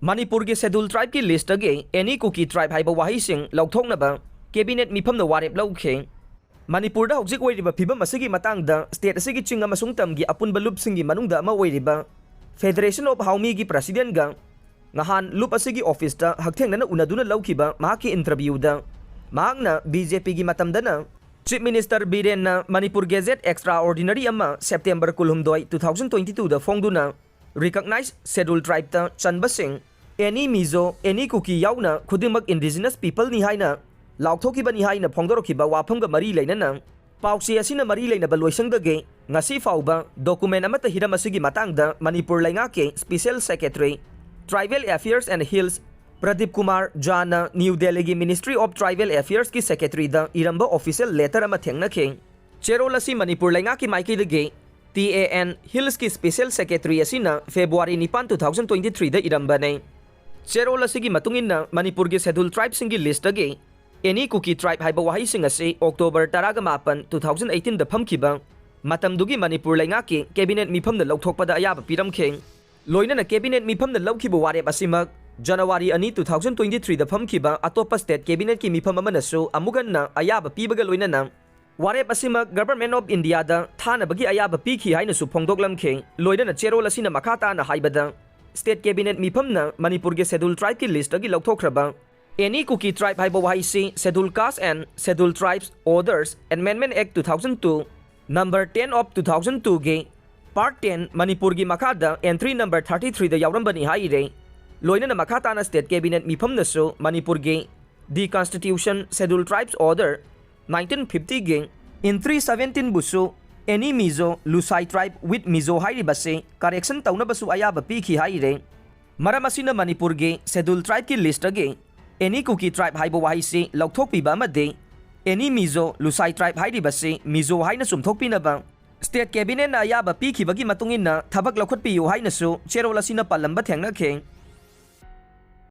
Manipur के schedule tribe की list age any Kuki tribe Haiba Waheising Louthoknaba cabinet Mipham the Warep Loukhi Manipur da hojik oiriba phibam asigi matangda state asigi chinga masung tamgi apunba loop singi manungda ama oiriba Federation of Haumi gi president ga ngahan loop asigi office da hakthengna unaduna laukhiba mahaki interview da mahakna BJP gi matamdana Chief Minister Biren na Manipur Gazette Extraordinary ama September 12 2022 da fongduna recognize scheduled tribe ta chanba sing any Mizo any Kuki yauna khudimak indigenous people ni haina laukthokhiba ni haina phongdorokhiba wafamga mari leinana pausi asina mari leinaba loisangdage ngasi fauba document amata hiram asigi matangda Manipur lainga ke Special Secretary Tribal Affairs and Hills Pradeep Kumar Jana New Delhi gi Ministry of Tribal Affairs ki Secretary da iramba official letter ama thengna ke cherolasi Manipur lainga ki maiki dage TAN Hills ki Special Secretary asina February 9 2023 da iramba nei cherolasi gi matungin na Manipur gi scheduled tribes singi list age any Kuki tribe Haiba Waheising ase October 18 2018 da phamkiba matamdugi Manipur lainga ki cabinet Mipham da lauthokpada ayaba piramkhe loina na cabinet Mipham da laukhiba Warep asimak January 2 2023 da phamkiba atopa state cabinet ki Mipham amanasu amugan na ayaba pibaga loina na Warep asimak government of India da thana bagi ayaba pikhi haina su phongdoklamkhe loina na cherol asina makhata na haibada state cabinet Mipham na Manipur ge scheduled tribe ki list agi lauthokhraba any Kuki tribe Haiba Waheising Scheduled Caste and Scheduled Tribes Orders Amendment Act 2002 number 10 of 2002 ge part 10 Manipur gi makhada entry number 33 da yaurambani haire loina na makhata na state cabinet Mipham na so Manipur ge the Constitution Scheduled Tribes Order 1950 ge in 317 busu any Mizo Loukhi tribe with Mizo hairibase correction tauna basu ayaba pikhi haire maramasina Manipur ge scheduled tribe ki list age any Kuki tribe Haiba Waheising lauthokpiba amade any Mizo Loukhi tribe hairibase Mizo haina sumthokpinaba state cabinet na ayaba pikhibagi matungin na thabak laukhatpiyu haina su cherolasina palamba thengna khe